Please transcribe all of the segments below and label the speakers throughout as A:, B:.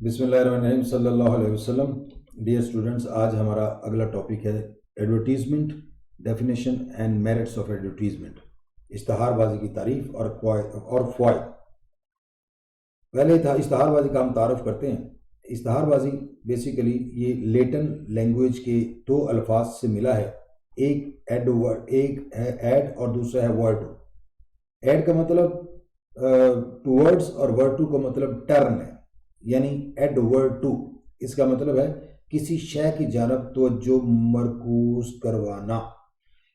A: بسم اللہ الرحمن الرحیم صلی اللہ علیہ وسلم۔ ڈیئر اسٹوڈنٹس، آج ہمارا اگلا ٹاپک ہے advertisement, definition and merits of advertisement, اشتہار بازی کی تعریف اور فوائد۔ پہلے اشتہار بازی کا ہم تعارف کرتے ہیں۔ اشتہار بازی بیسیکلی یہ لیٹن لینگویج کے دو الفاظ سے ملا ہے، ایک ہے ایڈ اور دوسرا ہے ورڈ ٹو۔ ایڈ کا مطلب ٹورڈز اور ورڈ ٹو کا مطلب ٹرن ہے، یعنی ایڈ ورڈ ٹو اس کا مطلب ہے کسی شے کی جانب توجہ مرکوز کروانا۔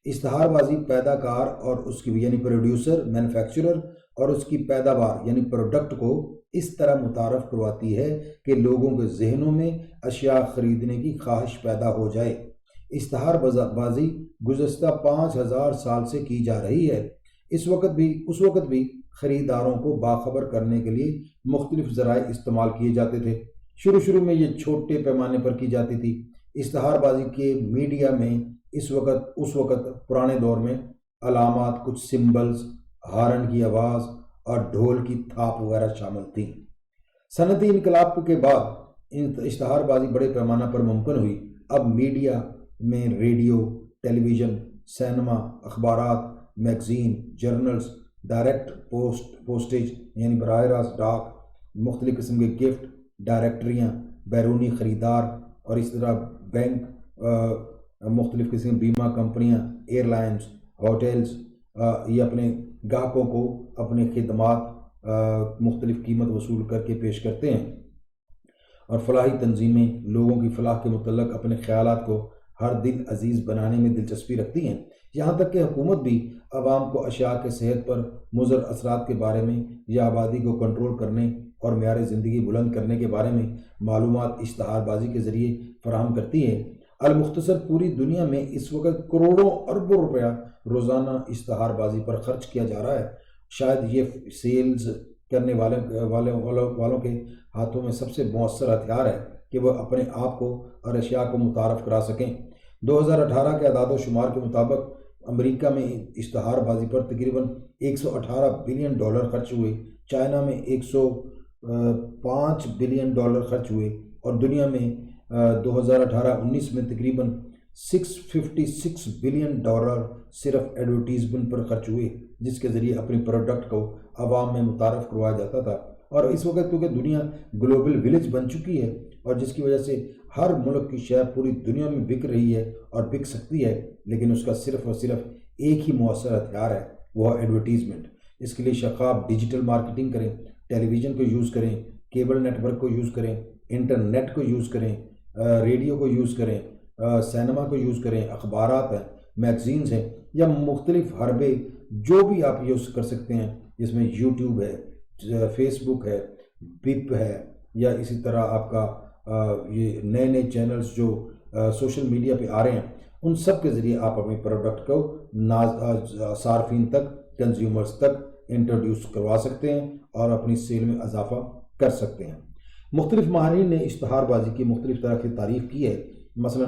A: اشتہار بازی پیدا کار اور اس کی یعنی پروڈیوسر، مینوفیکچرر اور اس کی پیداوار یعنی پروڈکٹ کو اس طرح متعارف کرواتی ہے کہ لوگوں کے ذہنوں میں اشیاء خریدنے کی خواہش پیدا ہو جائے۔ اشتہار بازی گزشتہ 5000 سال سے کی جا رہی ہے۔ اس وقت بھی خریداروں کو باخبر کرنے کے لیے مختلف ذرائع استعمال کیے جاتے تھے۔ شروع میں یہ چھوٹے پیمانے پر کی جاتی تھی۔ اشتہار بازی کے میڈیا میں اس وقت پرانے دور میں علامات، کچھ سمبلز، ہارن کی آواز اور ڈھول کی تھاپ وغیرہ شامل تھیں۔ صنعتی انقلاب کے بعد اشتہار بازی بڑے پیمانہ پر ممکن ہوئی۔ اب میڈیا میں ریڈیو، ٹیلی ویژن، سینما، اخبارات، میگزین، جرنلز، ڈائریکٹ پوسٹیج یعنی براہ راست ڈاک، مختلف قسم کے گفٹ، ڈائریکٹریاں، بیرونی خریدار اور اس طرح بینک، مختلف قسم کی بیمہ کمپنیاں، ایئر لائنز، ہوٹلز یہ اپنے گاہکوں کو اپنے خدمات مختلف قیمت وصول کر کے پیش کرتے ہیں، اور فلاحی تنظیمیں لوگوں کی فلاح کے متعلق اپنے خیالات کو ہر دل عزیز بنانے میں دلچسپی رکھتی ہیں۔ یہاں تک کہ حکومت بھی عوام کو اشیاء کے صحت پر مضر اثرات کے بارے میں یا آبادی کو کنٹرول کرنے اور معیار زندگی بلند کرنے کے بارے میں معلومات اشتہار بازی کے ذریعے فراہم کرتی ہے۔ المختصر پوری دنیا میں اس وقت کروڑوں اربوں روپیہ روزانہ اشتہار بازی پر خرچ کیا جا رہا ہے۔ شاید یہ سیلز کرنے والوں کے ہاتھوں میں سب سے مؤثر ہتھیار ہے کہ وہ اپنے آپ کو اور اشیاء کو متعارف کرا سکیں۔ 2018 کے اعداد و شمار کے مطابق امریکہ میں اشتہار بازی پر تقریباً $118 بلین خرچ ہوئے، چائنا میں $105 بلین خرچ ہوئے، اور دنیا میں 2018-19 میں تقریباً $656 بلین صرف ایڈورٹیزمنٹ پر خرچ ہوئے، جس کے ذریعے اپنی پروڈکٹ کو عوام میں متعارف کروایا جاتا تھا۔ اور اس وقت کیونکہ دنیا گلوبل ولیج بن چکی ہے، اور جس کی وجہ سے ہر ملک کی شے پوری دنیا میں بک رہی ہے اور بک سکتی ہے، لیکن اس کا صرف اور صرف ایک ہی مؤثر ہتھیار ہے، وہ ہے ایڈورٹیزمنٹ۔ اس کے لیے شفاف ڈیجیٹل مارکیٹنگ کریں، ٹیلی ویژن کو یوز کریں، کیبل نیٹ ورک کو یوز کریں، انٹرنیٹ کو یوز کریں، ریڈیو کو یوز کریں، سینما کو یوز کریں، اخبارات ہیں، میگزینز ہیں، یا مختلف حربے جو بھی آپ یوز کر سکتے ہیں، جس میں یوٹیوب ہے، فیس بک ہے، بپ ہے، یا اسی طرح آپ کا یہ نئے چینلز جو سوشل میڈیا پہ آ رہے ہیں، ان سب کے ذریعے آپ اپنے پروڈکٹ کو صارفین تک، کنزیومرز تک انٹروڈیوس کروا سکتے ہیں اور اپنی سیل میں اضافہ کر سکتے ہیں۔ مختلف ماہرین نے اشتہار بازی کی مختلف طرح کی تعریف کی ہے۔ مثلا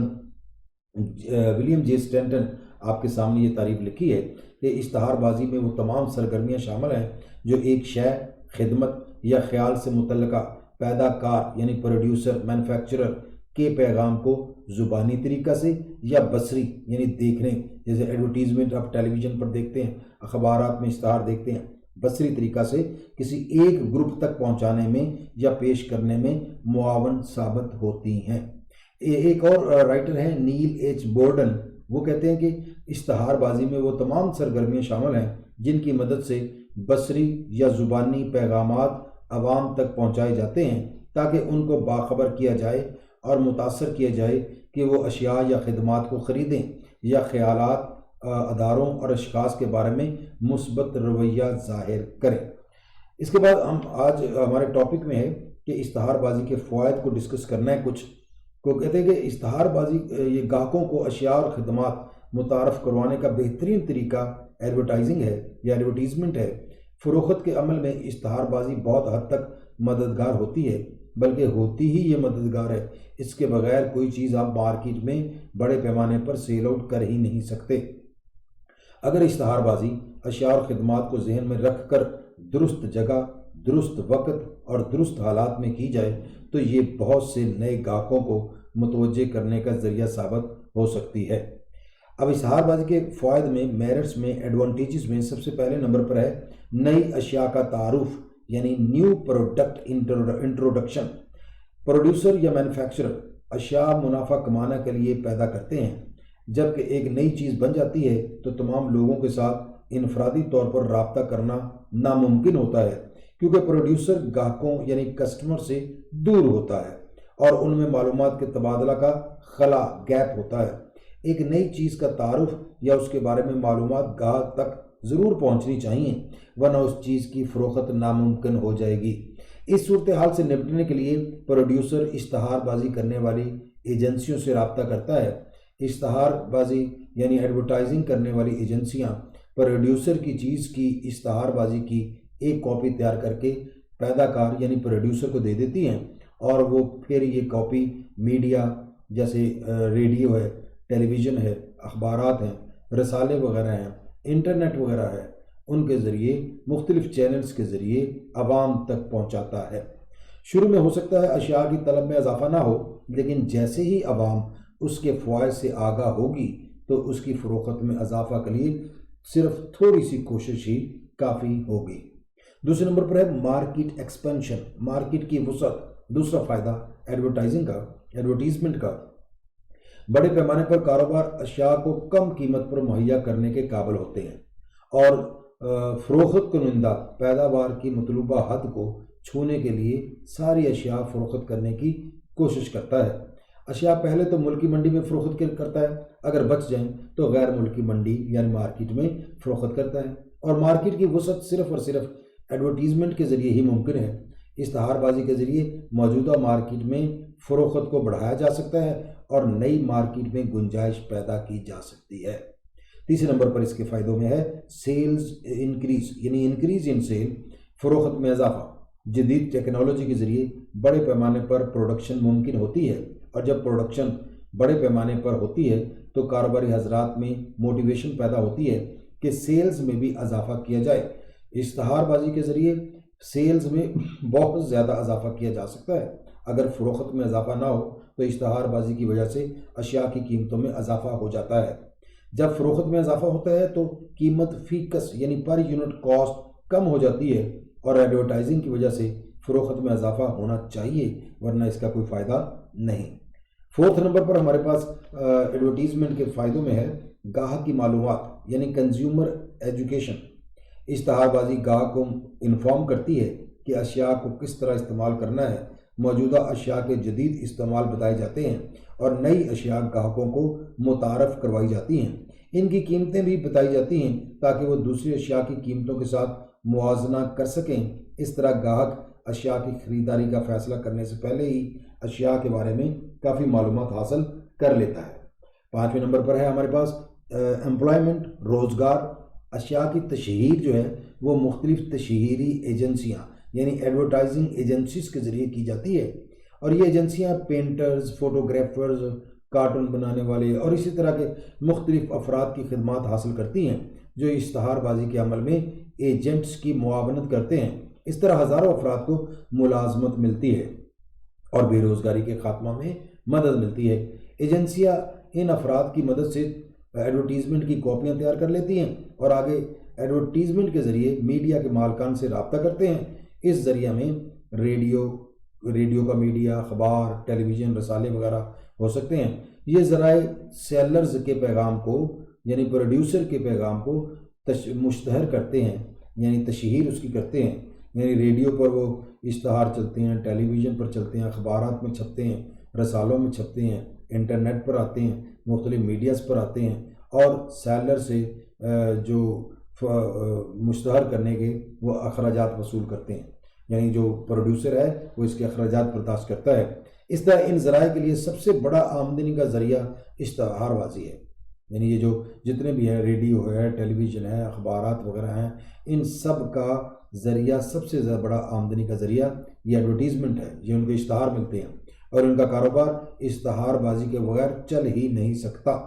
A: ولیم جے اسٹینٹن آپ کے سامنے یہ تعریف لکھی ہے کہ اشتہار بازی میں وہ تمام سرگرمیاں شامل ہیں جو ایک شے، خدمت یا خیال سے متعلقہ پیدا کار یعنی پروڈیوسر، مینوفیکچرر کے پیغام کو زبانی طریقہ سے یا بصری یعنی دیکھنے، جیسے ایڈورٹیزمنٹ آپ ٹیلی ویژن پر دیکھتے ہیں، اخبارات میں اشتہار دیکھتے ہیں، بصری طریقہ سے کسی ایک گروپ تک پہنچانے میں یا پیش کرنے میں معاون ثابت ہوتی ہیں۔ ایک اور رائٹر ہیں نیل ایچ بورڈن، وہ کہتے ہیں کہ اشتہار بازی میں وہ تمام سرگرمیاں شامل ہیں جن کی مدد سے بصری یا زبانی پیغامات عوام تک پہنچائے جاتے ہیں تاکہ ان کو باخبر کیا جائے اور متاثر کیا جائے کہ وہ اشیاء یا خدمات کو خریدیں یا خیالات، اداروں اور اشخاص کے بارے میں مثبت رویہ ظاہر کریں۔ اس کے بعد ہم آج ہمارے ٹاپک میں ہے کہ اشتہار بازی کے فوائد کو ڈسکس کرنا ہے۔ کچھ کو کہتے ہیں کہ اشتہار بازی یہ گاہکوں کو اشیاء اور خدمات متعارف کروانے کا بہترین طریقہ ایڈورٹائزنگ ہے یا ایڈورٹیزمنٹ ہے۔ فروخت کے عمل میں اشتہار بازی بہت حد تک مددگار ہوتی ہے، بلکہ ہوتی ہی یہ مددگار ہے۔ اس کے بغیر کوئی چیز آپ مارکیٹ میں بڑے پیمانے پر سیل آؤٹ کر ہی نہیں سکتے۔ اگر اشتہار بازی اشیاء اور خدمات کو ذہن میں رکھ کر درست جگہ، درست وقت اور درست حالات میں کی جائے تو یہ بہت سے نئے گاہکوں کو متوجہ کرنے کا ذریعہ ثابت ہو سکتی ہے۔ اب اشتہار بازی کے فوائد میں، میرٹس میں، ایڈوانٹیجز میں سب سے پہلے نمبر پر ہے نئی اشیاء کا تعارف، یعنی نیو پروڈکٹ انٹروڈکشن۔ پروڈیوسر یا مینوفیکچرر اشیاء منافع کمانے کے لیے پیدا کرتے ہیں۔ جب کہ ایک نئی چیز بن جاتی ہے تو تمام لوگوں کے ساتھ انفرادی طور پر رابطہ کرنا ناممکن ہوتا ہے، کیونکہ پروڈیوسر گاہکوں یعنی کسٹمر سے دور ہوتا ہے اور ان میں معلومات کے تبادلہ کا خلا گیپ ہوتا ہے۔ ایک نئی چیز کا تعارف یا اس کے بارے میں معلومات گاہک تک ضرور پہنچنی چاہیے، ورنہ اس چیز کی فروخت ناممکن ہو جائے گی۔ اس صورتحال سے نمٹنے کے لیے پروڈیوسر اشتہار بازی کرنے والی ایجنسیوں سے رابطہ کرتا ہے۔ اشتہار بازی یعنی ایڈورٹائزنگ کرنے والی ایجنسیاں پروڈیوسر کی چیز کی اشتہار بازی کی ایک کاپی تیار کر کے پیدا کار یعنی پروڈیوسر کو دے دیتی ہیں، اور وہ پھر یہ کاپی میڈیا جیسے ریڈیو ہے، ٹیلی ویژن ہے، اخبارات ہیں، رسالے وغیرہ ہیں، انٹرنیٹ وغیرہ ہے، ان کے ذریعے مختلف چینلز کے ذریعے عوام تک پہنچاتا ہے۔ شروع میں ہو سکتا ہے اشیاء کی طلب میں اضافہ نہ ہو، لیکن جیسے ہی عوام اس کے فوائد سے آگاہ ہوگی تو اس کی فروخت میں اضافہ کے لیے صرف تھوڑی سی کوشش ہی کافی ہوگی۔ دوسرے نمبر پر ہے مارکیٹ ایکسپینشن، مارکیٹ کی وسعت۔ دوسرا فائدہ ایڈورٹیزمنٹ کا، بڑے پیمانے پر کاروبار اشیاء کو کم قیمت پر مہیا کرنے کے قابل ہوتے ہیں اور فروخت کنندہ پیداوار کی مطلوبہ حد کو چھونے کے لیے ساری اشیاء فروخت کرنے کی کوشش کرتا ہے۔ اشیاء پہلے تو ملکی منڈی میں فروخت کرتا ہے، اگر بچ جائیں تو غیر ملکی منڈی یعنی مارکیٹ میں فروخت کرتا ہے، اور مارکیٹ کی وسعت صرف اور صرف ایڈورٹیزمنٹ کے ذریعے ہی ممکن ہے۔ اشتہار بازی کے ذریعے موجودہ مارکیٹ میں فروخت کو بڑھایا جا سکتا ہے اور نئی مارکیٹ میں گنجائش پیدا کی جا سکتی ہے۔ تیسرے نمبر پر اس کے فائدوں میں ہے سیلز انکریز، یعنی انکریز ان سیل، فروخت میں اضافہ۔ جدید ٹیکنالوجی کے ذریعے بڑے پیمانے پر پروڈکشن ممکن ہوتی ہے، اور جب پروڈکشن بڑے پیمانے پر ہوتی ہے تو کاروباری حضرات میں موٹیویشن پیدا ہوتی ہے کہ سیلز میں بھی اضافہ کیا جائے۔ اشتہار بازی کے ذریعے سیلز میں بہت زیادہ اضافہ کیا جا سکتا ہے۔ اگر فروخت میں اضافہ نہ ہو تو اشتہار بازی کی وجہ سے اشیاء کی قیمتوں میں اضافہ ہو جاتا ہے۔ جب فروخت میں اضافہ ہوتا ہے تو قیمت فی کس یعنی پر یونٹ کاسٹ کم ہو جاتی ہے، اور ایڈورٹائزنگ کی وجہ سے فروخت میں اضافہ ہونا چاہیے، ورنہ اس کا کوئی فائدہ نہیں۔ فورتھ نمبر پر ہمارے پاس ایڈورٹیزمنٹ کے فائدوں میں ہے گاہک کی معلومات یعنی کنزیومر ایجوکیشن۔ اشتہار بازی گاہک کو انفارم کرتی ہے کہ اشیاء کو کس طرح استعمال کرنا ہے، موجودہ اشیاء کے جدید استعمال بتائے جاتے ہیں اور نئی اشیاء گاہکوں کو متعارف کروائی جاتی ہیں۔ ان کی قیمتیں بھی بتائی جاتی ہیں تاکہ وہ دوسری اشیاء کی قیمتوں کے ساتھ موازنہ کر سکیں۔ اس طرح گاہک اشیاء کی خریداری کا فیصلہ کرنے سے پہلے ہی اشیاء کے بارے میں کافی معلومات حاصل کر لیتا ہے۔ پانچویں نمبر پر ہے ہمارے پاس امپلائمنٹ، روزگار۔ اشیاء کی تشہیر جو ہے وہ مختلف تشہیری ایجنسیاں یعنی ایڈورٹائزنگ ایجنسیز کے ذریعے کی جاتی ہے، اور یہ ایجنسیاں پینٹرز، فوٹوگرافرز، کارٹون بنانے والے اور اسی طرح کے مختلف افراد کی خدمات حاصل کرتی ہیں جو اشتہار بازی کے عمل میں ایجنٹس کی معاونت کرتے ہیں۔ اس طرح ہزاروں افراد کو ملازمت ملتی ہے اور بے روزگاری کے خاتمہ میں مدد ملتی ہے۔ ایجنسیاں ان افراد کی مدد سے ایڈورٹیزمنٹ کی کاپیاں تیار کر لیتی ہیں اور آگے ایڈورٹیزمنٹ کے ذریعے میڈیا کے مالکان سے رابطہ کرتے ہیں۔ اس ذریعہ میں ریڈیو کا میڈیا، اخبار، ٹیلی ویژن، رسالے وغیرہ ہو سکتے ہیں۔ یہ ذرائع سیلرز کے پیغام کو یعنی پروڈیوسر کے پیغام کو مشتہر کرتے ہیں، یعنی تشہیر اس کی کرتے ہیں، یعنی ریڈیو پر وہ اشتہار چلتے ہیں، ٹیلی ویژن پر چلتے ہیں، اخبارات میں چھپتے ہیں، رسالوں میں چھپتے ہیں، انٹرنیٹ پر آتے ہیں، مختلف میڈیاز پر آتے ہیں، اور سیلر سے جو مشتہر کرنے کے وہ اخراجات وصول کرتے ہیں، یعنی جو پروڈیوسر ہے وہ اس کے اخراجات برداشت کرتا ہے۔ اس طرح ان ذرائع کے لیے سب سے بڑا آمدنی کا ذریعہ اشتہار بازی ہے، یعنی یہ جو جتنے بھی ہیں، ریڈیو ہے، ٹیلی ویژن ہے، اخبارات وغیرہ ہیں، ان سب کا ذریعہ، سب سے بڑا آمدنی کا ذریعہ یہ ایڈورٹیزمنٹ ہے۔ یہ ان کو اشتہار ملتے ہیں اور ان کا کاروبار اشتہار بازی کے بغیر چل ہی نہیں سکتا۔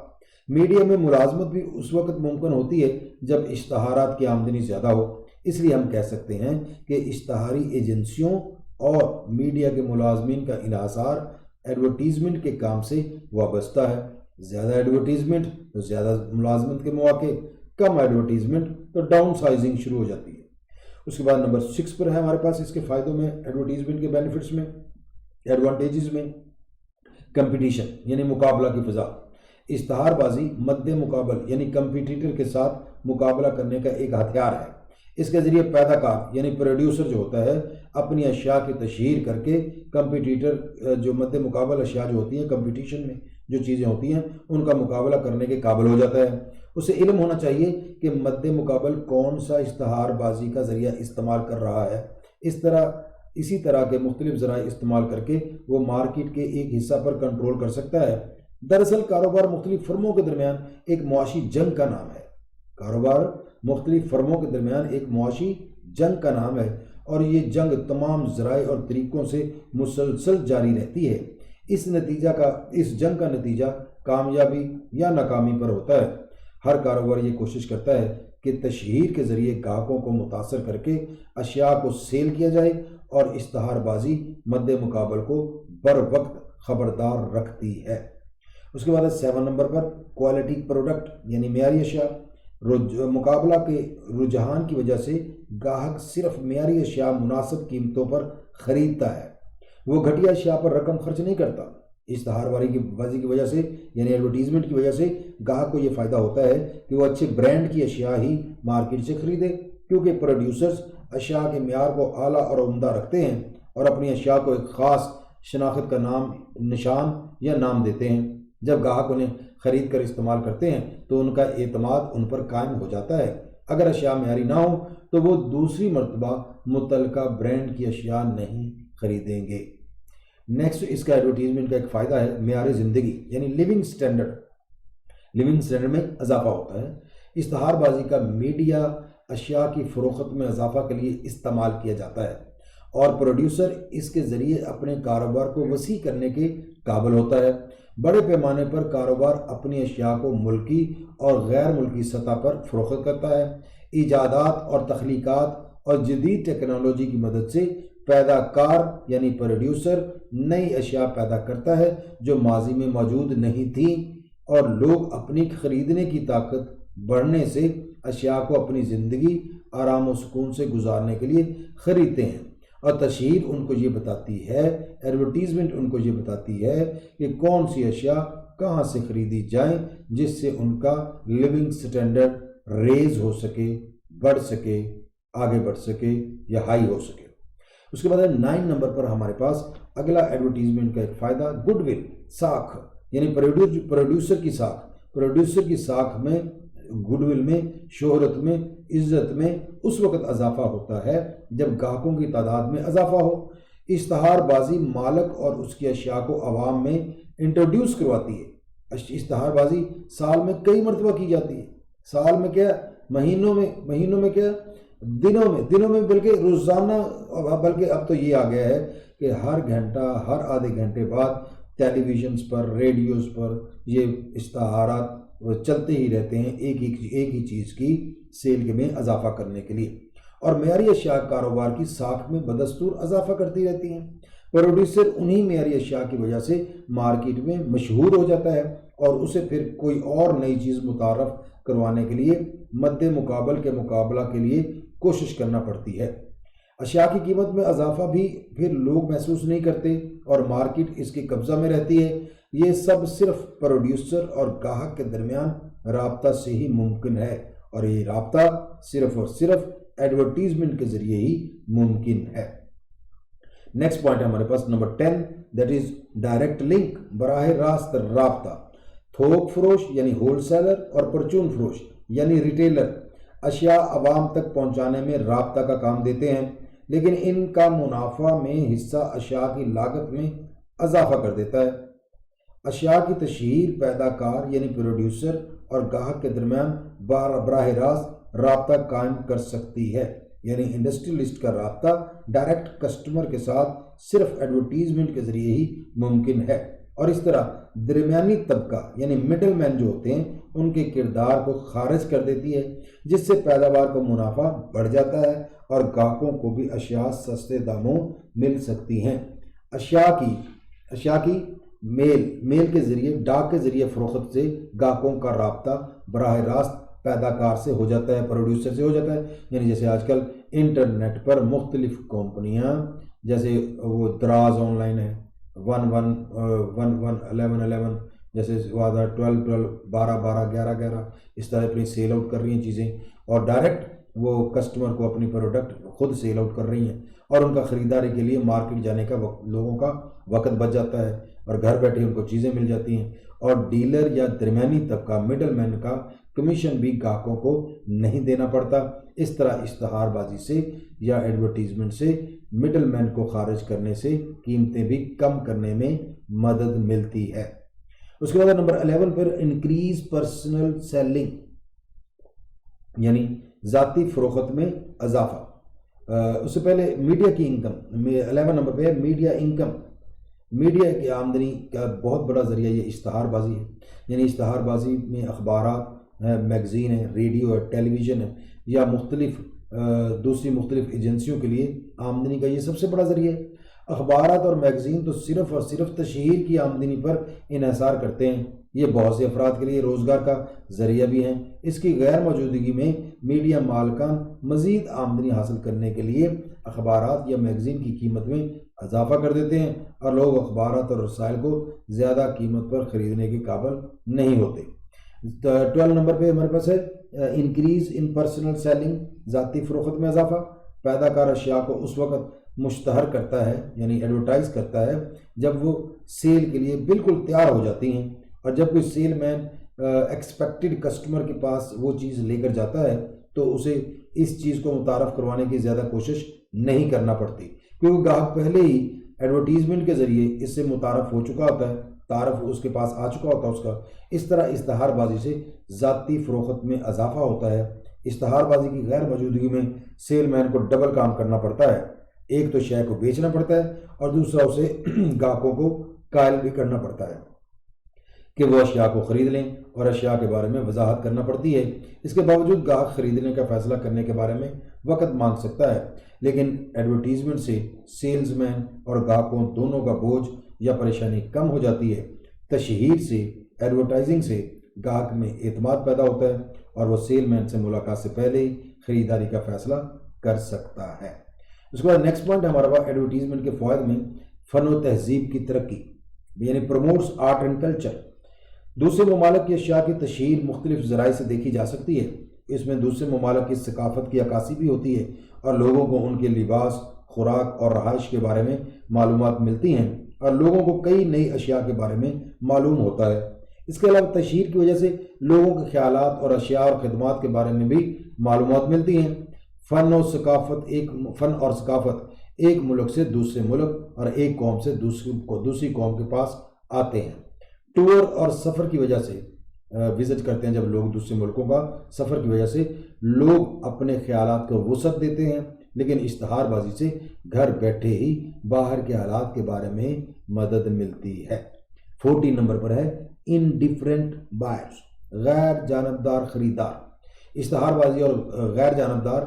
A: میڈیا میں ملازمت بھی اس وقت ممکن ہوتی ہے جب اشتہارات کی آمدنی زیادہ ہو۔ اس لیے ہم کہہ سکتے ہیں کہ اشتہاری ایجنسیوں اور میڈیا کے ملازمین کا انحصار ایڈورٹیزمنٹ کے کام سے وابستہ ہے۔ زیادہ ایڈورٹیزمنٹ تو زیادہ ملازمت کے مواقع، کم ایڈورٹیزمنٹ تو ڈاؤن سائزنگ شروع ہو جاتی ہے۔ اس کے بعد نمبر 6 پر ہے ہمارے پاس اس کے فائدوں میں، ایڈورٹیزمنٹ کے بینیفٹس میں، ایڈوانٹیجز میں، کمپٹیشن یعنی مقابلہ کی فضا۔ اشتہار بازی مد مقابل یعنی کمپیٹیٹر کے ساتھ مقابلہ کرنے کا ایک ہتھیار ہے۔ اس کے ذریعے پیدا کار یعنی پروڈیوسر جو ہوتا ہے اپنی اشیاء کی تشہیر کر کے کمپیٹیٹر جو مد مقابل اشیاء جو ہوتی ہیں کمپٹیشن میں جو چیزیں ہوتی ہیں ان کا مقابلہ کرنے کے قابل ہو جاتا ہے۔ اسے علم ہونا چاہیے کہ مد مقابل کون سا اشتہار بازی کا ذریعہ استعمال کر رہا ہے۔ اسی طرح کے مختلف ذرائع استعمال کر کے وہ مارکیٹ کے ایک حصہ پر کنٹرول کر سکتا ہے۔ دراصل کاروبار مختلف فرموں کے درمیان ایک معاشی جنگ کا نام ہے۔ کاروبار مختلف فرموں کے درمیان ایک معاشی جنگ کا نام ہے اور یہ جنگ تمام ذرائع اور طریقوں سے مسلسل جاری رہتی ہے۔ اس جنگ کا نتیجہ کامیابی یا ناکامی پر ہوتا ہے۔ ہر کاروبار یہ کوشش کرتا ہے کہ تشہیر کے ذریعے گاہکوں کو متاثر کر کے اشیاء کو سیل کیا جائے اور اشتہار بازی مد مقابل کو بر وقت خبردار رکھتی ہے۔ اس کے بعد 7 نمبر پر کوالٹی پروڈکٹ یعنی معیاری اشیاء۔ مقابلہ کے رجحان کی وجہ سے گاہک صرف معیاری اشیاء مناسب قیمتوں پر خریدتا ہے، وہ گھٹیا اشیاء پر رقم خرچ نہیں کرتا۔ اشتہار بازی کی وجہ سے یعنی ایڈورٹیزمنٹ کی وجہ سے گاہک کو یہ فائدہ ہوتا ہے کہ وہ اچھے برانڈ کی اشیاء ہی مارکیٹ سے خریدے، کیونکہ پروڈیوسرز اشیاء کے معیار کو اعلیٰ اور عمدہ رکھتے ہیں اور اپنی اشیاء کو ایک خاص شناخت کا نام، نشان یا نام دیتے ہیں۔ جب گاہک انہیں خرید کر استعمال کرتے ہیں تو ان کا اعتماد ان پر قائم ہو جاتا ہے۔ اگر اشیاء معیاری نہ ہو تو وہ دوسری مرتبہ متعلقہ برانڈ کی اشیاء نہیں خریدیں گے۔ نیکسٹ اس کا ایڈورٹیزمنٹ کا ایک فائدہ ہے معیار زندگی یعنی لیونگ سٹینڈرڈ میں اضافہ ہوتا ہے۔ اشتہار بازی کا میڈیا اشیاء کی فروخت میں اضافہ کے لیے استعمال کیا جاتا ہے اور پروڈیوسر اس کے ذریعے اپنے کاروبار کو وسیع کرنے کے قابل ہوتا ہے۔ بڑے پیمانے پر کاروبار اپنی اشیاء کو ملکی اور غیر ملکی سطح پر فروخت کرتا ہے۔ ایجادات اور تخلیقات اور جدید ٹیکنالوجی کی مدد سے پیدا کار یعنی پروڈیوسر نئی اشیاء پیدا کرتا ہے جو ماضی میں موجود نہیں تھیں، اور لوگ اپنی خریدنے کی طاقت بڑھنے سے اشیاء کو اپنی زندگی آرام و سکون سے گزارنے کے لیے خریدتے ہیں۔ اور تشہیر ان کو یہ بتاتی ہے، ایڈورٹیزمنٹ ان کو یہ بتاتی ہے کہ کون سی اشیاء کہاں سے خریدی جائیں جس سے ان کا لیونگ سٹینڈرڈ ریز ہو سکے، بڑھ سکے، آگے بڑھ سکے یا ہائی ہو سکے۔ اس کے بعد 9 نمبر پر ہمارے پاس اگلا ایڈورٹیزمنٹ کا ایک فائدہ گڈ ول، ساکھ یعنی پروڈیوسر کی ساکھ۔ پروڈیوسر کی ساکھ میں، گڈ ول میں، شہرت میں، عزت میں اس وقت اضافہ ہوتا ہے جب گاہکوں کی تعداد میں اضافہ ہو۔ اشتہار بازی مالک اور اس کی اشیاء کو عوام میں انٹروڈیوس کرواتی ہے۔ اشتہار بازی سال میں کئی مرتبہ کی جاتی ہے، سال میں کیا، مہینوں میں کیا، دنوں میں بلکہ روزانہ، بلکہ اب تو یہ آ گیا ہے کہ ہر گھنٹہ، ہر آدھے گھنٹے بعد ٹیلی ویژنز پر، ریڈیوز پر یہ اشتہارات وہ چلتے ہی رہتے ہیں ایک ہی چیز کی سیل میں اضافہ کرنے کے لیے۔ اور معیاری اشیاء کاروبار کی ساکھ میں بدستور اضافہ کرتی رہتی ہیں۔ پروڈیوسر انہی معیاری اشیاء کی وجہ سے مارکیٹ میں مشہور ہو جاتا ہے اور اسے پھر کوئی اور نئی چیز متعارف کروانے کے لیے مد مقابل کے مقابلہ کے لیے کوشش کرنا پڑتی ہے۔ اشیاء کی قیمت میں اضافہ بھی پھر لوگ محسوس نہیں کرتے اور مارکیٹ اس کے قبضہ میں رہتی ہے۔ یہ سب صرف پروڈیوسر اور گاہک کے درمیان رابطہ سے ہی ممکن ہے، اور یہ رابطہ صرف اور صرف ایڈورٹیزمنٹ کے ذریعے ہی ممکن ہے۔ نیکسٹ پوائنٹ ہے ہمارے پاس number 10، that is direct link, براہ راست رابطہ۔ تھوک فروش یعنی ہول سیلر اور پرچون فروش یعنی ریٹیلر اشیاء عوام تک پہنچانے میں رابطہ کا کام دیتے ہیں، لیکن ان کا منافع میں حصہ اشیاء کی لاگت میں اضافہ کر دیتا ہے۔ اشیاء کی تشہیر پیدا کار یعنی پروڈیوسر اور گاہک کے درمیان براہ راست رابطہ قائم کر سکتی ہے، یعنی انڈسٹریلسٹ کا رابطہ ڈائریکٹ کسٹمر کے ساتھ صرف ایڈورٹیزمنٹ کے ذریعے ہی ممکن ہے، اور اس طرح درمیانی طبقہ یعنی مڈل مین جو ہوتے ہیں ان کے کردار کو خارج کر دیتی ہے، جس سے پیداوار کا منافع بڑھ جاتا ہے اور گاہکوں کو بھی اشیاء سستے داموں مل سکتی ہیں۔ اشیاء کی میل کے ذریعے، ڈاک کے ذریعے فروخت سے گاہکوں کا رابطہ براہ راست پیداکار سے ہو جاتا ہے، پروڈیوسر سے ہو جاتا ہے۔ یعنی جیسے آج کل انٹرنیٹ پر مختلف کمپنیاں، جیسے وہ دراز آن لائن ہے، 1111 جیسے 12 12 11 اس طرح اپنی سیل آؤٹ کر رہی ہیں چیزیں، اور ڈائریکٹ وہ کسٹمر کو اپنی پروڈکٹ خود سیل آؤٹ کر رہی ہیں، اور ان کا خریداری کے لیے مارکیٹ جانے کا لوگوں کا وقت بچ جاتا ہے اور گھر بیٹھے ان کو چیزیں مل جاتی ہیں۔ اور ڈیلر یا درمیانی طبقہ مڈل مین کا کمیشن بھی گاہکوں کو نہیں دینا پڑتا۔ اس طرح اشتہار بازی سے یا ایڈورٹیزمنٹ سے مڈل مین کو خارج کرنے سے قیمتیں بھی کم کرنے میں مدد ملتی ہے۔ اس کے بعد نمبر 11 پر انکریز پرسنل سیلنگ یعنی ذاتی فروخت میں اضافہ۔ اس سے پہلے میڈیا کی انکم، 11 نمبر پہ میڈیا انکم۔ میڈیا کی آمدنی کا بہت بڑا ذریعہ یہ اشتہار بازی ہے، یعنی اشتہار بازی میں اخبارات ہے، میگزین ہے، ریڈیو ہے، ٹیلی ویژن ہے، یا دوسری مختلف ایجنسیوں کے لیے آمدنی کا یہ سب سے بڑا ذریعہ ہے۔ اخبارات اور میگزین تو صرف اور صرف تشہیر کی آمدنی پر انحصار کرتے ہیں، یہ بہت سے افراد کے لیے روزگار کا ذریعہ بھی ہیں۔ اس کی غیر موجودگی میں میڈیا مالکان مزید آمدنی حاصل کرنے کے لیے اخبارات یا میگزین کی قیمت میں اضافہ کر دیتے ہیں، اور لوگ اخبارات اور رسائل کو زیادہ قیمت پر خریدنے کے قابل نہیں ہوتے۔ 12 نمبر پہ ہمارے پاس ہے انکریز ان پرسنل سیلنگ، ذاتی فروخت میں اضافہ۔ پیداکار اشیاء کو اس وقت مشتہر کرتا ہے یعنی ایڈورٹائز کرتا ہے جب وہ سیل کے لیے بالکل تیار ہو جاتی ہیں، اور جب کوئی سیل مین ایکسپیکٹڈ کسٹمر کے پاس وہ چیز لے کر جاتا ہے تو اسے اس چیز کو متعارف کروانے کی زیادہ کوشش نہیں کرنا پڑتی، کیونکہ گاہک پہلے ہی ایڈورٹیزمنٹ کے ذریعے اس سے متعارف ہو چکا ہوتا ہے، تعارف اس کے پاس آ چکا ہوتا ہے اس کا۔ اس طرح اشتہار بازی سے ذاتی فروخت میں اضافہ ہوتا ہے۔ اشتہار بازی کی غیر موجودگی میں سیل مین کو ڈبل کام کرنا پڑتا ہے، ایک تو شے کو بیچنا پڑتا ہے اور دوسرا اسے گاہکوں کو قائل بھی کرنا پڑتا ہے کہ وہ اشیاء کو خرید لیں، اور اشیاء کے بارے میں وضاحت کرنا پڑتی ہے۔ اس کے باوجود گاہک خریدنے کا فیصلہ کرنے کے بارے میں وقت مانگ سکتا ہے، لیکن ایڈورٹیزمنٹ سے سیلز مین اور گاہکوں دونوں کا بوجھ یا پریشانی کم ہو جاتی ہے۔ تشہیر سے، ایڈورٹائزنگ سے گاہک میں اعتماد پیدا ہوتا ہے اور وہ سیل مین سے ملاقات سے پہلے ہی خریداری کا فیصلہ کر سکتا ہے۔ اس کے بعد نیکسٹ پوائنٹ ہمارے پاس ایڈورٹیزمنٹ کے فوائد میں فن و تہذیب کی ترقی یعنی پروموٹس آرٹ اینڈ کلچر۔ دوسرے ممالک کی اشیاء کی تشہیر مختلف ذرائع سے دیکھی جا سکتی ہے، اس میں دوسرے ممالک کی ثقافت کی عکاسی بھی ہوتی ہے اور لوگوں کو ان کے لباس، خوراک اور رہائش کے بارے میں معلومات ملتی ہیں، اور لوگوں کو کئی نئی اشیاء کے بارے میں معلوم ہوتا ہے۔ اس کے علاوہ تشہیر کی وجہ سے لوگوں کے خیالات اور اشیاء اور خدمات کے بارے میں بھی معلومات ملتی ہیں۔ فن اور ثقافت ایک ملک سے دوسرے ملک اور ایک قوم سے دوسری قوم کے پاس آتے ہیں۔ ٹور اور سفر کی وجہ سے وزٹ کرتے ہیں، جب لوگ دوسرے ملکوں کا سفر کی وجہ سے لوگ اپنے خیالات کو وسعت دیتے ہیں، لیکن اشتہار بازی سے گھر بیٹھے ہی باہر کے حالات کے بارے میں مدد ملتی ہے۔ 14 نمبر پر ہے انڈیفرنٹ بائرز، غیر جانبدار خریدار۔ اشتہار بازی اور غیر جانبدار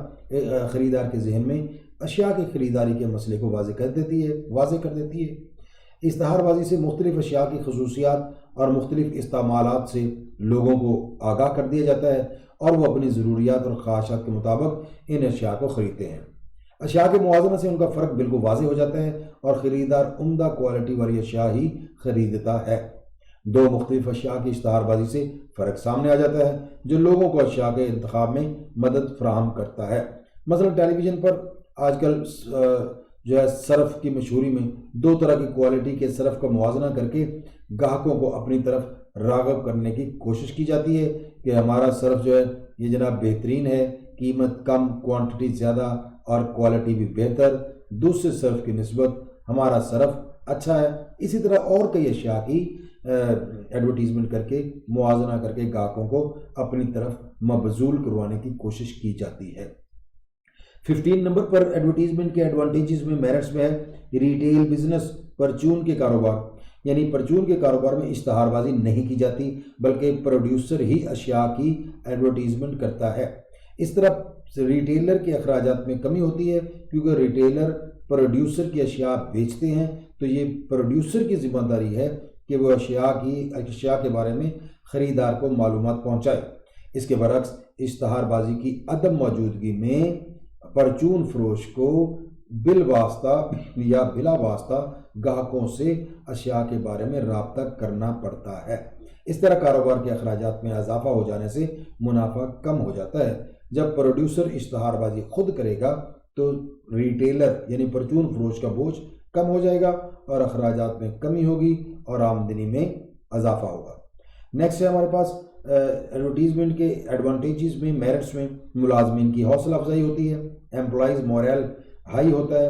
A: خریدار کے ذہن میں اشیاء کی خریداری کے مسئلے کو واضح کر دیتی ہے۔ اشتہار بازی سے مختلف اشیاء کی خصوصیات اور مختلف استعمالات سے لوگوں کو آگاہ کر دیا جاتا ہے، اور وہ اپنی ضروریات اور خواہشات کے مطابق ان اشیاء کو خریدتے ہیں۔ اشیاء کے موازنہ سے ان کا فرق بالکل واضح ہو جاتا ہے، اور خریدار عمدہ کوالٹی والی اشیاء ہی خریدتا ہے۔ دو مختلف اشیاء کی اشتہار بازی سے فرق سامنے آ جاتا ہے جو لوگوں کو اشیاء کے انتخاب میں مدد فراہم کرتا ہے۔ مثلا ٹیلی ویژن پر آج کل جو ہے صرف کی مشہوری میں دو طرح کی کوالٹی کے صرف کا موازنہ کر کے گاہکوں کو اپنی طرف راغب کرنے کی کوشش کی جاتی ہے کہ ہمارا صرف جو ہے یہ جناب بہترین ہے، قیمت کم، کوانٹٹی زیادہ اور کوالٹی بھی بہتر، دوسرے صرف کی نسبت ہمارا صرف اچھا ہے۔ اسی طرح اور کئی اشیاء کی ایڈورٹیزمنٹ کر کے موازنہ کر کے گاہکوں کو اپنی طرف مبذول کروانے کی کوشش کی جاتی ہے۔ 15 نمبر پر ایڈورٹیزمنٹ کے ایڈوانٹیجز میں میرٹس میں ہے ریٹیل بزنس، پرچون کے کاروبار۔ یعنی پرچون کے کاروبار میں اشتہار بازی نہیں کی جاتی بلکہ پروڈیوسر ہی اشیاء کی ایڈورٹیزمنٹ کرتا ہے۔ اس طرح ریٹیلر کے اخراجات میں کمی ہوتی ہے کیونکہ ریٹیلر پروڈیوسر کی اشیاء بیچتے ہیں تو یہ پروڈیوسر کی ذمہ داری ہے کہ وہ اشیاء کے بارے میں خریدار کو معلومات پہنچائے۔ اس کے برعکس اشتہار بازی کی عدم موجودگی میں پرچون فروش کو بالواسطہ یا بلا واسطہ گاہکوں سے اشیاء کے بارے میں رابطہ کرنا پڑتا ہے۔ اس طرح کاروبار کے اخراجات میں اضافہ ہو جانے سے منافع کم ہو جاتا ہے۔ جب پروڈیوسر اشتہار بازی خود کرے گا تو ریٹیلر یعنی پرچون فروش کا بوجھ کم ہو جائے گا اور اخراجات میں کمی ہوگی اور آمدنی میں اضافہ ہوگا۔ نیکسٹ ہے ہمارے پاس ایڈورٹیزمنٹ کے ایڈوانٹیجز میں، میرٹس میں ملازمین کی حوصلہ افزائی ہوتی ہے، ایمپلائز مورل ہائی ہوتا ہے۔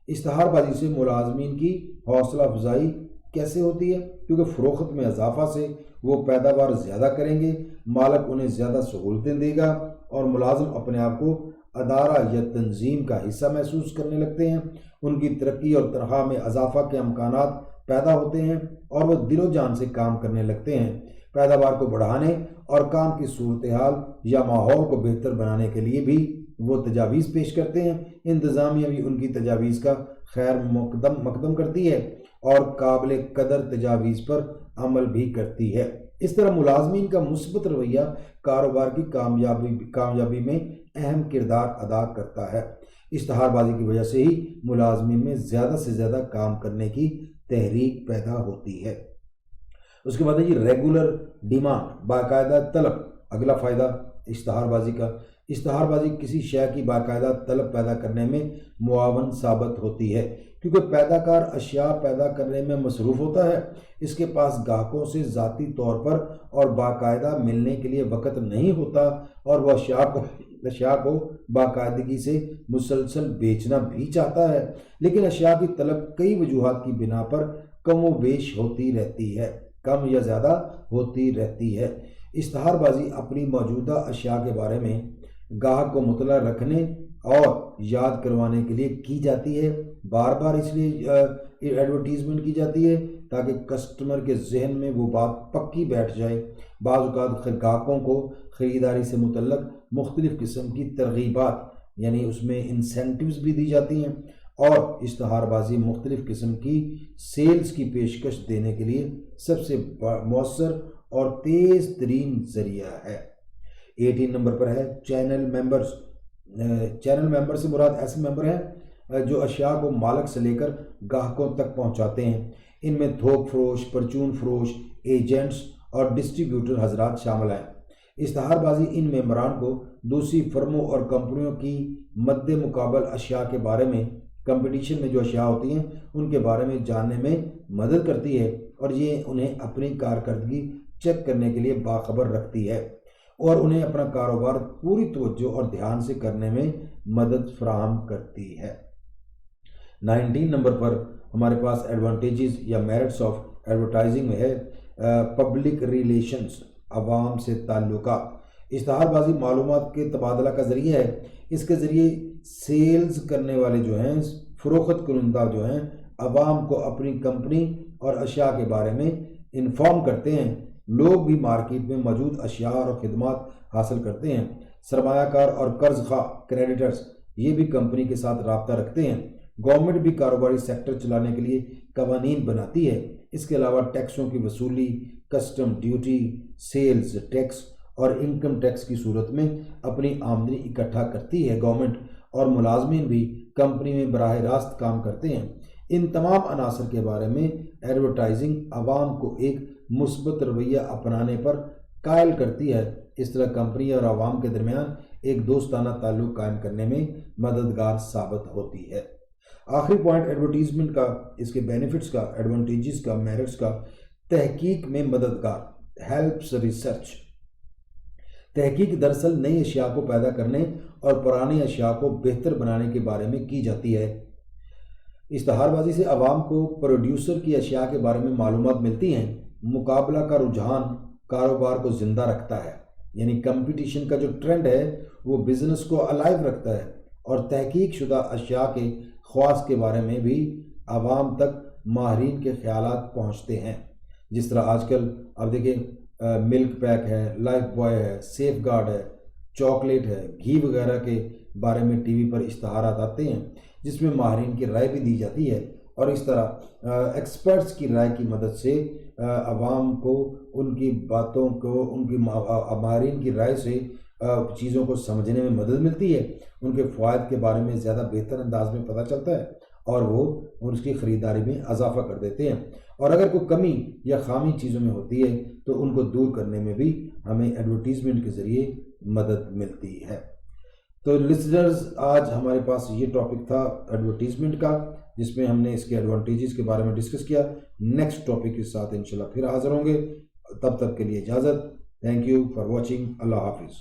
A: اشتہار بازی سے ملازمین کی حوصلہ افزائی کیسے ہوتی ہے؟ کیونکہ فروخت میں اضافہ سے وہ پیداوار زیادہ کریں گے، مالک انہیں زیادہ سہولتیں دے گا اور ملازم اپنے آپ کو ادارہ یا تنظیم کا حصہ محسوس کرنے لگتے ہیں۔ ان کی ترقی اور تنخواہ میں اضافہ کے امکانات پیدا ہوتے ہیں اور وہ دل و جان سے کام کرنے لگتے ہیں۔ پیداوار کو بڑھانے اور کام کی صورتحال یا ماحول کو بہتر بنانے کے لیے بھی وہ تجاویز پیش کرتے ہیں۔ انتظامیہ بھی ان کی تجاویز کا خیر مقدم کرتی ہے اور قابل قدر تجاویز پر عمل بھی کرتی ہے۔ اس طرح ملازمین کا مثبت رویہ کاروبار کی کامیابی میں اہم کردار ادا کرتا ہے۔ اشتہار بازی کی وجہ سے ہی ملازمین میں زیادہ سے زیادہ کام کرنے کی تحریک پیدا ہوتی ہے۔ اس کے بعد ہے ریگولر ڈیمانڈ، باقاعدہ طلب۔ اگلا فائدہ اشتہار بازی کا، اشتہار بازی کسی شے کی باقاعدہ طلب پیدا کرنے میں معاون ثابت ہوتی ہے کیونکہ پیدا کار اشیاء پیدا کرنے میں مصروف ہوتا ہے۔ اس کے پاس گاہکوں سے ذاتی طور پر اور باقاعدہ ملنے کے لیے وقت نہیں ہوتا اور وہ اشیاء کو باقاعدگی سے مسلسل بیچنا بھی چاہتا ہے، لیکن اشیاء کی طلب کئی وجوہات کی بنا پر کم و بیش ہوتی رہتی ہے، کم یا زیادہ ہوتی رہتی ہے۔ اشتہار بازی اپنی موجودہ اشیاء کے بارے میں گاہک کو مطلع رکھنے اور یاد کروانے کے لیے کی جاتی ہے۔ بار بار اس لیے ایڈورٹیزمنٹ کی جاتی ہے تاکہ کسٹمر کے ذہن میں وہ بات پکی بیٹھ جائے۔ بعض اوقات گاہکوں کو خریداری سے متعلق مختلف قسم کی ترغیبات یعنی اس میں انسینٹیوز بھی دی جاتی ہیں اور اشتہار بازی مختلف قسم کی سیلز کی پیشکش دینے کے لیے سب سے مؤثر اور تیز ترین ذریعہ ہے۔ 18 نمبر پر ہے چینل ممبرز۔ چینل ممبر سے مراد ایسے ممبر ہیں جو اشیاء کو مالک سے لے کر گاہکوں تک پہنچاتے ہیں۔ ان میں تھوک فروش، پرچون فروش، ایجنٹس اور ڈسٹریبیوٹر حضرات شامل ہیں۔ اشتہار بازی ان ممبران کو دوسری فرموں اور کمپنیوں کی مد مقابل اشیاء کے بارے میں، کمپٹیشن میں جو اشیاء ہوتی ہیں ان کے بارے میں جاننے میں مدد کرتی ہے اور یہ انہیں اپنی کارکردگی چیک کرنے کے لیے باخبر رکھتی ہے اور انہیں اپنا کاروبار پوری توجہ اور دھیان سے کرنے میں مدد فراہم کرتی ہے۔ 19 نمبر پر ہمارے پاس ایڈوانٹیجز یا میرٹس آف ایڈورٹائزنگ میں ہے پبلک ریلیشنز، عوام سے تعلقات۔ اشتہار بازی معلومات کے تبادلہ کا ذریعہ ہے۔ اس کے ذریعے سیلز کرنے والے جو ہیں، فروخت کنندہ جو ہیں، عوام کو اپنی کمپنی اور اشیاء کے بارے میں انفارم کرتے ہیں۔ لوگ بھی مارکیٹ میں موجود اشیاء اور خدمات حاصل کرتے ہیں۔ سرمایہ کار اور قرض خواہ کریڈیٹرز یہ بھی کمپنی کے ساتھ رابطہ رکھتے ہیں۔ گورنمنٹ بھی کاروباری سیکٹر چلانے کے لیے قوانین بناتی ہے۔ اس کے علاوہ ٹیکسوں کی وصولی، کسٹم ڈیوٹی، سیلز ٹیکس اور انکم ٹیکس کی صورت میں اپنی آمدنی اکٹھا کرتی ہے۔ گورنمنٹ اور ملازمین بھی کمپنی میں براہ راست کام کرتے ہیں۔ ان تمام عناصر کے بارے میں ایڈورٹائزنگ عوام کو ایک مثبت رویہ اپنانے پر قائل کرتی ہے۔ اس طرح کمپنی اور عوام کے درمیان ایک دوستانہ تعلق قائم کرنے میں مددگار ثابت ہوتی ہے۔ آخری پوائنٹ ایڈورٹیزمنٹ کا، اس کے بینیفٹس کا، ایڈوانٹیجز کا، میرٹس کا، تحقیق میں مددگار، ہیلپس ریسرچ۔ تحقیق دراصل نئی اشیاء کو پیدا کرنے اور پرانی اشیاء کو بہتر بنانے کے بارے میں کی جاتی ہے۔ اشتہار بازی سے عوام کو پروڈیوسر کی اشیاء کے بارے میں معلومات ملتی ہیں۔ مقابلہ کا رجحان کاروبار کو زندہ رکھتا ہے، یعنی کمپٹیشن کا جو ٹرینڈ ہے وہ بزنس کو الائیو رکھتا ہے اور تحقیق شدہ اشیاء کے خواص کے بارے میں بھی عوام تک ماہرین کے خیالات پہنچتے ہیں. جس طرح آج کل آپ دیکھیں ملک پیک ہے، لائف بوائے ہے، سیف گارڈ ہے، چاکلیٹ ہے، گھی وغیرہ کے بارے میں ٹی وی پر اشتہارات آتے ہیں جس میں ماہرین کی رائے بھی دی جاتی ہے، اور اس طرح ایکسپرٹس کی رائے کی مدد سے عوام کو ان کی باتوں کو، ان کی ماہرین کی رائے سے چیزوں کو سمجھنے میں مدد ملتی ہے، ان کے فوائد کے بارے میں زیادہ بہتر انداز میں پتہ چلتا ہے، اور وہ اس کی خریداری میں اضافہ کر دیتے ہیں. اور اگر کوئی کمی یا خامی چیزوں میں ہوتی ہے تو ان کو دور کرنے میں بھی ہمیں ایڈورٹیزمنٹ کے ذریعے مدد ملتی ہے. تو لسنرز، آج ہمارے پاس یہ ٹاپک تھا ایڈورٹیزمنٹ کا، جس میں ہم نے اس کے ایڈوانٹیجز کے بارے میں ڈسکس کیا. نیکسٹ ٹاپک کے ساتھ انشاءاللہ پھر حاضر ہوں گے. تب تک کے لیے اجازت. Thank you for watching. اللہ حافظ.